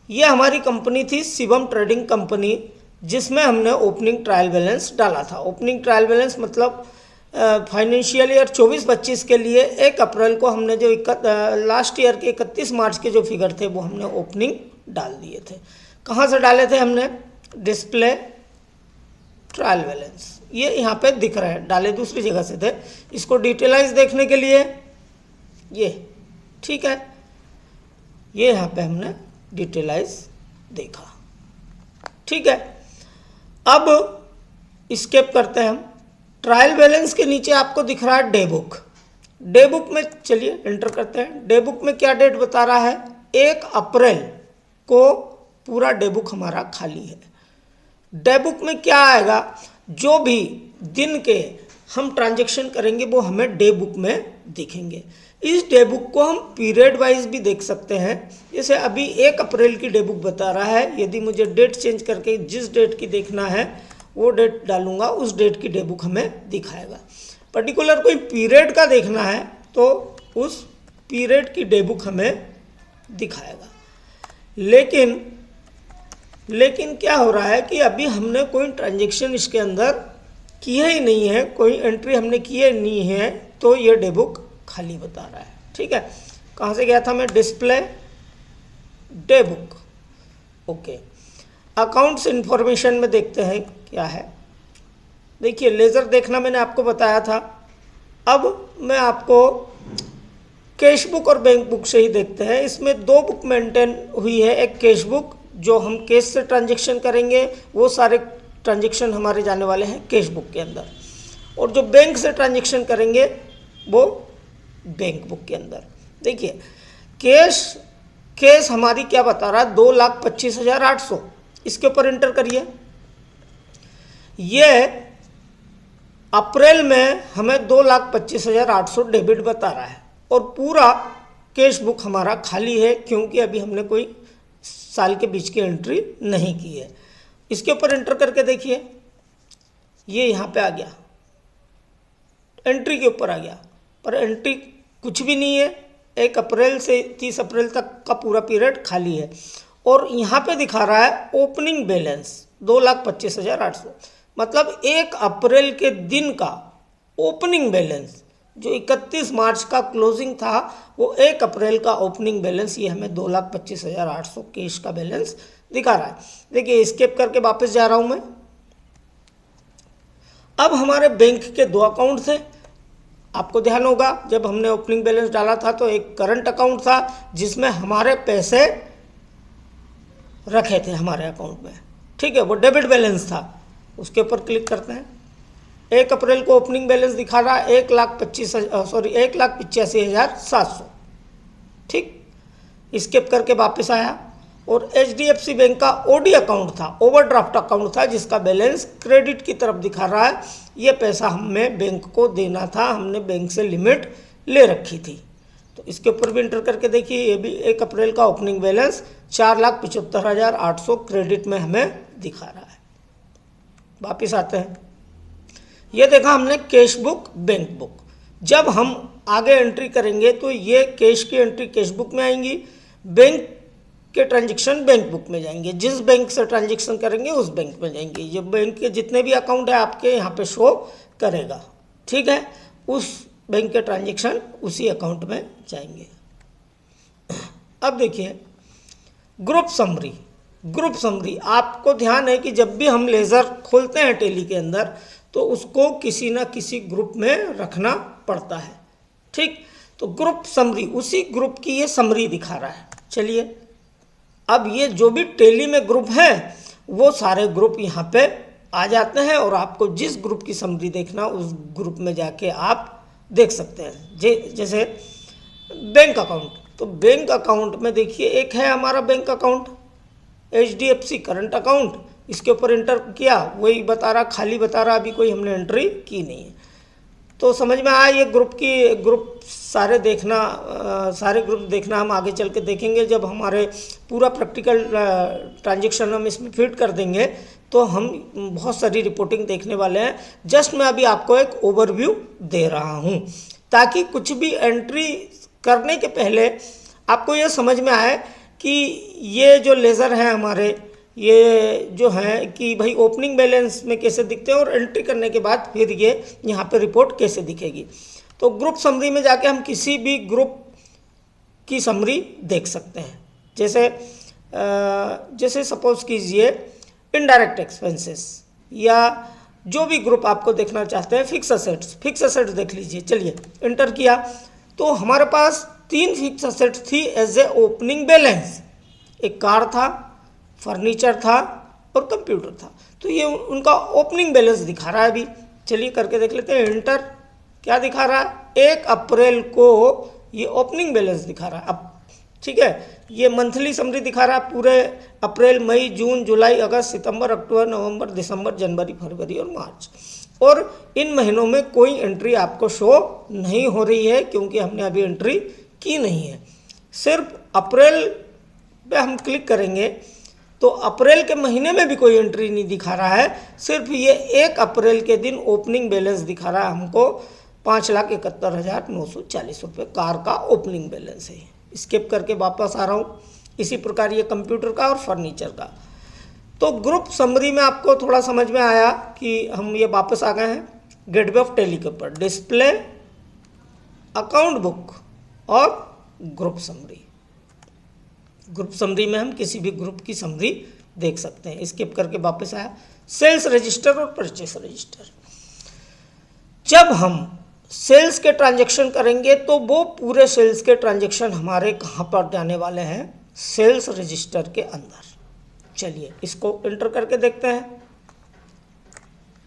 ये हमारी कंपनी थी शिवम ट्रेडिंग कंपनी, जिसमें हमने ओपनिंग ट्रायल बैलेंस डाला था। ओपनिंग ट्रायल बैलेंस मतलब फाइनेंशियल ईयर 24-25 के लिए 1 अप्रैल को हमने जो लास्ट ईयर के 31 मार्च के जो फिगर थे वो हमने ओपनिंग डाल दिए थे। कहाँ से डाले थे हमने? डिस्प्ले ट्रायल बैलेंस, ये यहाँ पे दिख रहा है, डाले दूसरी जगह से थे। इसको डिटेलाइज देखने के लिए ये ठीक है, ये यहाँ पे हमने डिटेलाइज देखा, ठीक है। अब स्केप करते हैं हम। ट्रायल बैलेंस के नीचे आपको दिख रहा है डे बुक। डे बुक में चलिए एंटर करते हैं। डे बुक में क्या डेट बता रहा है? 1 अप्रैल को पूरा डे बुक हमारा खाली है। डे बुक में क्या आएगा? जो भी दिन के हम ट्रांजैक्शन करेंगे वो हमें डे बुक में दिखेंगे। इस डे बुक को हम पीरियड वाइज भी देख सकते हैं। जैसे अभी 1 अप्रैल की डे बुक बता रहा है, यदि मुझे डेट चेंज करके जिस डेट की देखना है वो डेट डालूंगा, उस डेट की डे बुक हमें दिखाएगा। पर्टिकुलर कोई पीरियड का देखना है तो उस पीरियड की डे बुक हमें दिखाएगा। लेकिन क्या हो रहा है कि अभी हमने कोई ट्रांजैक्शन इसके अंदर किया ही नहीं है, कोई एंट्री हमने किए नहीं है, तो ये डे बुक खाली बता रहा है, ठीक है। कहाँ से गया था मैं? Display day book, okay. Accounts information में देखते हैं क्या है। देखिए लेजर देखना मैंने आपको बताया था। अब मैं आपको कैश बुक और बैंक बुक से ही देखते हैं। इसमें 2 बुक मेंटेन हुई है। एक कैश बुक, जो हम कैश से ट्रांजैक्शन करेंगे वो सारे ट्रांजैक्शन हमारे जाने वाले हैं कैश बुक के अंदर, और जो बैंक से ट्रांजैक्शन करेंगे वो बैंक बुक के अंदर। देखिए कैश हमारी क्या बता रहा है? 2,25,800। इसके ऊपर एंटर करिए। ये अप्रैल में हमें 2,25,800 डेबिट बता रहा है, और पूरा कैश बुक हमारा खाली है, क्योंकि अभी हमने कोई साल के बीच की एंट्री नहीं की है। इसके ऊपर एंटर करके देखिए, ये यहाँ पे आ गया, एंट्री के ऊपर आ गया, पर एंट्री कुछ भी नहीं है। 1 अप्रैल से 30 अप्रैल तक का पूरा पीरियड खाली है, और यहाँ पे दिखा रहा है ओपनिंग बैलेंस 2,25,800। मतलब 1 अप्रैल के दिन का ओपनिंग बैलेंस, जो 31 मार्च का क्लोजिंग था, वो 1 अप्रैल का ओपनिंग बैलेंस, ये हमें 2,25,800 कैश का बैलेंस दिखा रहा है। देखिए स्किप करके वापस जा रहा हूँ मैं। अब हमारे बैंक के 2 अकाउंट थे। आपको ध्यान होगा जब हमने ओपनिंग बैलेंस डाला था तो एक करंट अकाउंट था जिसमें हमारे पैसे रखे थे हमारे अकाउंट में, ठीक है, वो डेबिट बैलेंस था। उसके ऊपर क्लिक करते हैं। 1 अप्रैल को ओपनिंग बैलेंस दिखा रहा है 1,85,700, ठीक। स्किप करके वापस आया, और HDFC बैंक का OD अकाउंट था, ओवरड्राफ्ट अकाउंट था, जिसका बैलेंस क्रेडिट की तरफ दिखा रहा है। ये पैसा हमें बैंक को देना था, हमने बैंक से लिमिट ले रखी थी। तो इसके ऊपर भी एंटर करके देखिए, ये भी 1 अप्रैल का ओपनिंग बैलेंस 4,75,800 क्रेडिट में हमें दिखा रहा है। वापिस आते हैं। ये देखा हमने कैश बुक, बैंक बुक। जब हम आगे एंट्री करेंगे तो ये कैश की एंट्री कैश बुक में आएंगी, बैंक के ट्रांजैक्शन बैंक बुक में जाएंगे। जिस बैंक से ट्रांजैक्शन करेंगे उस बैंक में जाएंगे। ये बैंक के जितने भी अकाउंट है आपके यहाँ पे शो करेगा, ठीक है। उस बैंक के ट्रांजैक्शन उसी अकाउंट में जाएंगे। अब देखिए ग्रुप समरी। ग्रुप समरी, आपको ध्यान है कि जब भी हम लेज़र खोलते हैं टेली के अंदर तो उसको किसी ना किसी ग्रुप में रखना पड़ता है, ठीक। तो ग्रुप समरी, उसी ग्रुप की ये समरी दिखा रहा है। चलिए अब ये जो भी टेली में ग्रुप हैं वो सारे ग्रुप यहाँ पे आ जाते हैं, और आपको जिस ग्रुप की समरी देखना उस ग्रुप में जाके आप देख सकते हैं। जैसे बैंक अकाउंट, तो बैंक अकाउंट में देखिए एक है हमारा bank account HDFC current account. इसके ऊपर एंटर किया, वही बता रहा, खाली बता रहा, अभी कोई हमने एंट्री की नहीं है। तो समझ में आया ये ग्रुप सारे ग्रुप देखना हम आगे चल के देखेंगे। जब हमारे पूरा प्रैक्टिकल ट्रांजैक्शन हम इसमें फिट कर देंगे तो हम बहुत सारी रिपोर्टिंग देखने वाले हैं। जस्ट मैं अभी आपको एक ओवरव्यू दे रहा हूं ताकि कुछ भी एंट्री करने के पहले आपको ये समझ में आए कि ये जो लेज़र हैं हमारे, ये जो हैं कि भाई ओपनिंग बैलेंस में कैसे दिखते हैं और एंट्री करने के बाद फिर ये यहाँ पे रिपोर्ट कैसे दिखेगी। तो ग्रुप समरी में जाके हम किसी भी ग्रुप की समरी देख सकते हैं। जैसे सपोज कीजिए इनडायरेक्ट एक्सपेंसेस, या जो भी ग्रुप आपको देखना चाहते हैं, फिक्स असेट्स देख लीजिए। चलिए इंटर किया तो हमारे पास 3 फिक्स असेट्स थी एज ए ओपनिंग बैलेंस। एक कार था, फर्नीचर था और कंप्यूटर था। तो ये उनका ओपनिंग बैलेंस दिखा रहा है अभी। चलिए करके देख लेते हैं। इंटर, क्या दिखा रहा है? 1 अप्रैल को ये ओपनिंग बैलेंस दिखा रहा है। अब ठीक है, ये मंथली समरी दिखा रहा है, पूरे अप्रैल, मई, जून, जुलाई, अगस्त, सितंबर, अक्टूबर, नवंबर, दिसंबर, जनवरी, फरवरी और मार्च। और इन महीनों में कोई एंट्री आपको शो नहीं हो रही है क्योंकि हमने अभी एंट्री की नहीं है। सिर्फ अप्रैल पे हम क्लिक करेंगे तो अप्रैल के महीने में भी कोई एंट्री नहीं दिखा रहा है। सिर्फ ये 1 अप्रैल के दिन ओपनिंग बैलेंस दिखा रहा है हमको 5,71,940 रुपये कार का ओपनिंग बैलेंस है। स्किप करके वापस आ रहा हूँ। इसी प्रकार ये कंप्यूटर का और फर्नीचर का। तो ग्रुप समरी में आपको थोड़ा समझ में आया कि हम ये वापस आ गए हैं गेटवे ऑफ टैली के ऊपर, डिस्प्ले, अकाउंट बुक और ग्रुप समरी। ग्रुप समरी में हम किसी भी ग्रुप की समरी देख सकते हैं। स्किप करके वापस आया, सेल्स रजिस्टर और परचेस रजिस्टर। जब हम सेल्स के ट्रांजैक्शन करेंगे तो वो पूरे सेल्स के ट्रांजैक्शन हमारे कहाँ पर जाने वाले हैं? सेल्स रजिस्टर के अंदर। चलिए इसको एंटर करके देखते हैं।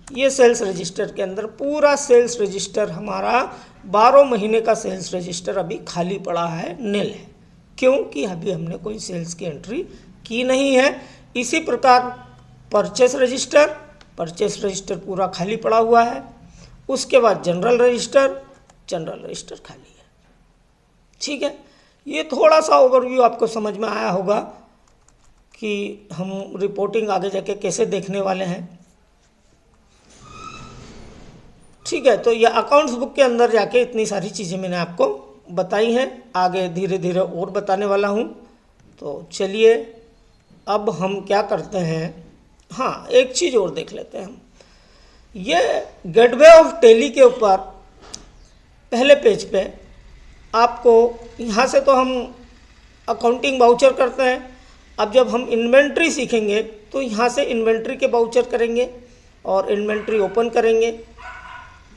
ये सेल्स रजिस्टर के अंदर पूरा सेल्स रजिस्टर हमारा 12 महीने का सेल्स रजिस्टर अभी खाली पड़ा है, नील है, क्योंकि अभी हमने कोई सेल्स की एंट्री की नहीं है। इसी प्रकार परचेस रजिस्टर पूरा खाली पड़ा हुआ है। उसके बाद जनरल रजिस्टर खाली है। ठीक है, ये थोड़ा सा ओवरव्यू आपको समझ में आया होगा कि हम रिपोर्टिंग आगे जाके कैसे देखने वाले हैं। ठीक है, तो ये अकाउंट्स बुक के अंदर जाके इतनी सारी चीज़ें मैंने आपको बताई हैं, आगे धीरे धीरे और बताने वाला हूँ। तो चलिए अब हम क्या करते हैं, हाँ एक चीज़ और देख लेते हैं हम। ये गेटवे ऑफ टैली के ऊपर पहले पेज पे आपको, यहाँ से तो हम अकाउंटिंग वाउचर करते हैं। अब जब हम इन्वेंट्री सीखेंगे तो यहाँ से इन्वेंट्री के वाउचर करेंगे और इन्वेंट्री ओपन करेंगे।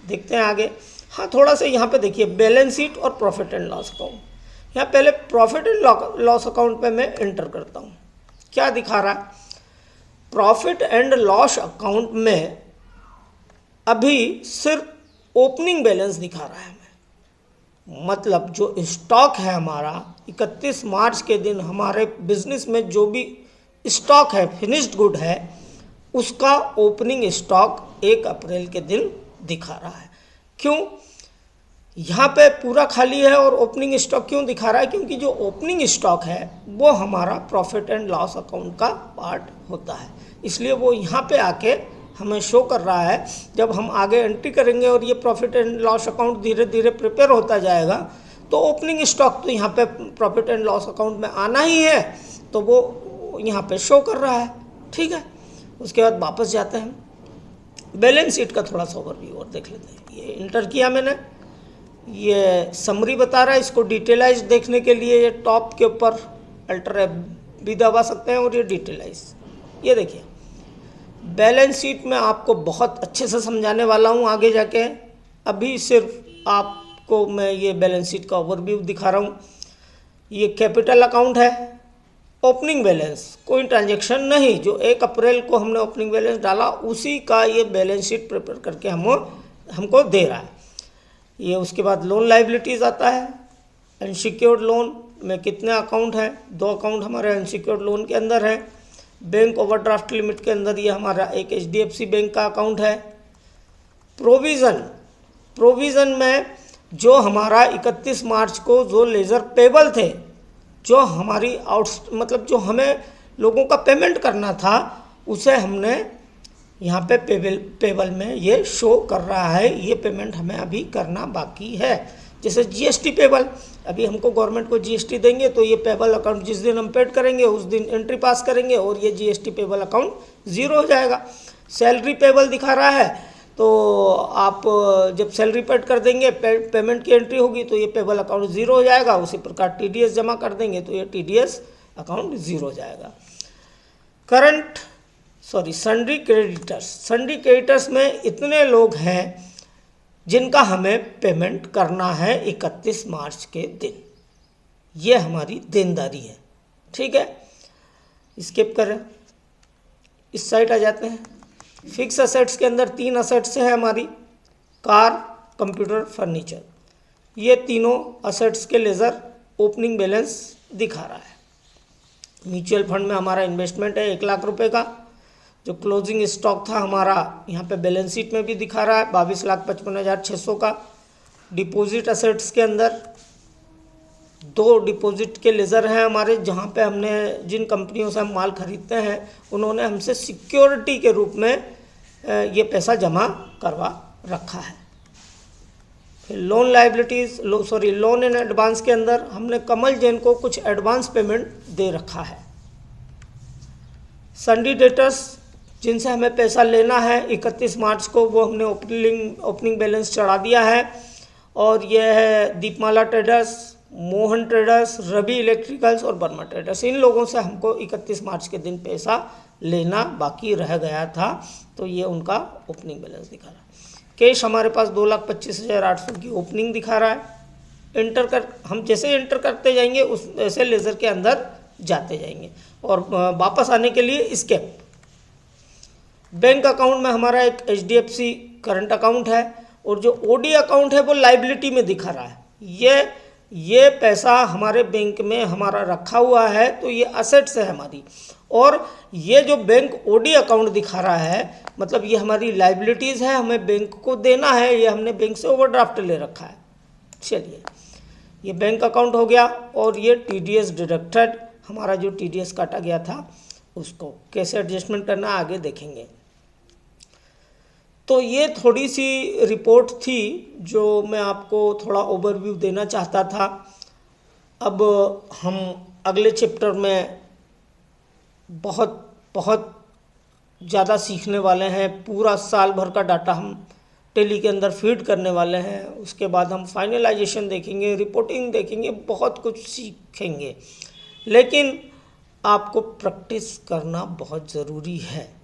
देखते हैं आगे। हाँ थोड़ा सा यहाँ पे देखिए, बैलेंस शीट और प्रॉफिट एंड लॉस अकाउंट। यहाँ पहले प्रॉफिट एंड लॉस अकाउंट पे मैं एंटर करता हूँ। क्या दिखा रहा है? प्रॉफिट एंड लॉस अकाउंट में अभी सिर्फ ओपनिंग बैलेंस दिखा रहा है हमें। मतलब जो स्टॉक है हमारा 31 मार्च के दिन हमारे बिजनेस में जो भी स्टॉक है, फिनिश्ड गुड है, उसका ओपनिंग स्टॉक 1 अप्रैल के दिन दिखा रहा है। क्यों? यहाँ पे पूरा खाली है और ओपनिंग स्टॉक क्यों दिखा रहा है? क्योंकि जो ओपनिंग स्टॉक है वो हमारा प्रॉफिट एंड लॉस अकाउंट का पार्ट होता है, इसलिए वो यहाँ पे आके हमें शो कर रहा है। जब हम आगे एंट्री करेंगे और ये प्रॉफिट एंड लॉस अकाउंट धीरे धीरे प्रिपेयर होता जाएगा तो ओपनिंग स्टॉक तो यहाँ पे प्रॉफिट एंड लॉस अकाउंट में आना ही है, तो वो यहाँ पे शो कर रहा है। ठीक है, उसके बाद वापस जाते हैं, बैलेंस शीट का थोड़ा सा ओवरव्यू और देख लेते हैं। ये इंटर किया मैंने, ये समरी बता रहा है। इसको डिटेलाइज देखने के लिए ये टॉप के ऊपर अल्टर भी दबा सकते हैं और ये डिटेलाइज, ये देखिए बैलेंस शीट में आपको बहुत अच्छे से समझाने वाला हूँ आगे जाके। अभी सिर्फ आपको मैं ये बैलेंस शीट का ओवरव्यू दिखा रहा हूँ। ये कैपिटल अकाउंट है, ओपनिंग बैलेंस कोई ट्रांजैक्शन नहीं, जो 1 अप्रैल को हमने ओपनिंग बैलेंस डाला उसी का ये बैलेंस शीट प्रिपेयर करके हमको दे रहा है। ये उसके बाद लोन लाइबिलिटीज़ आता है। अनसिक्योर्ड लोन में कितने अकाउंट हैं? 2 अकाउंट हमारे अनसिक्योर्ड लोन के अंदर हैं। बैंक ओवरड्राफ्ट लिमिट के अंदर ये हमारा एक HDFC बैंक का अकाउंट है। प्रोविज़न में जो हमारा 31 मार्च को जो लेज़र पेबल थे, जो हमारी मतलब जो हमें लोगों का पेमेंट करना था, उसे हमने यहाँ पे पेबल में ये शो कर रहा है। ये पेमेंट हमें अभी करना बाकी है। जैसे GST पेबल, अभी हमको गवर्नमेंट को जीएसटी देंगे तो ये पेबल अकाउंट जिस दिन हम पेड करेंगे उस दिन एंट्री पास करेंगे और ये जीएसटी पेबल अकाउंट ज़ीरो हो जाएगा। सैलरी पेबल दिखा रहा है तो आप जब सैलरी पेड कर देंगे पेमेंट की एंट्री होगी तो ये पेबल अकाउंट ज़ीरो हो जाएगा। उसी प्रकार टीडीएस जमा कर देंगे तो ये टीडीएस अकाउंट ज़ीरो हो जाएगा। सन्ड्री क्रेडिटर्स में इतने लोग हैं जिनका हमें पेमेंट करना है 31 मार्च के दिन, ये हमारी देनदारी है। ठीक है, स्किप करें, इस साइड आ जाते हैं। फिक्स असेट्स के अंदर 3 असेट्स हैं हमारी, कार, कंप्यूटर, फर्नीचर। ये तीनों असेट्स के लेज़र ओपनिंग बैलेंस दिखा रहा है। म्यूचुअल फंड में हमारा इन्वेस्टमेंट है 1 लाख रुपए का। जो क्लोजिंग स्टॉक था हमारा यहाँ पे बैलेंस शीट में भी दिखा रहा है 22,55,600 का। डिपॉजिट असेट्स के अंदर 2 डिपॉजिट के लेज़र हैं हमारे, जहाँ पे हमने जिन कंपनियों से हम माल खरीदते हैं उन्होंने हमसे सिक्योरिटी के रूप में ये पैसा जमा करवा रखा है। फिर loan liabilities loan in advance के अंदर हमने कमल जैन को कुछ एडवांस पेमेंट दे रखा है। सन्डी डेटर्स जिनसे हमें पैसा लेना है 31 मार्च को, वो हमने ओपनिंग बैलेंस चढ़ा दिया है। और ये है Deepmala traders, Mohan traders, Ravi electricals और वर्मा ट्रेडर्स। इन लोगों से हमको 31 मार्च के दिन पैसा लेना बाकी रह गया था, तो ये उनका ओपनिंग बैलेंस दिखा रहा है। कैश हमारे पास 2,25,800 की ओपनिंग दिखा रहा है। हम जैसे एंटर करते जाएंगे उस ऐसे लेज़र के अंदर जाते जाएंगे। और वापस आने के लिए स्केप। बैंक अकाउंट में हमारा एक HDFC करंट अकाउंट है और जो OD अकाउंट है वो लाइबिलिटी में दिखा रहा है। ये पैसा हमारे बैंक में हमारा रखा हुआ है, तो ये असेट्स है हमारी। और ये जो बैंक OD अकाउंट दिखा रहा है मतलब ये हमारी लाइबिलिटीज़ है, हमें बैंक को देना है, ये हमने बैंक से ओवरड्राफ्ट ले रखा है। चलिए, ये बैंक अकाउंट हो गया। और ये TDS डिडक्टेड, हमारा जो TDS काटा गया था उसको कैसे एडजस्टमेंट करना आगे देखेंगे। तो ये थोड़ी सी रिपोर्ट थी जो मैं आपको थोड़ा ओवरव्यू देना चाहता था। अब हम अगले चैप्टर में बहुत ज़्यादा सीखने वाले हैं। पूरा साल भर का डाटा हम टेली के अंदर फीड करने वाले हैं। उसके बाद हम फाइनलाइजेशन देखेंगे, रिपोर्टिंग देखेंगे, बहुत कुछ सीखेंगे। लेकिन आपको प्रैक्टिस करना बहुत ज़रूरी है।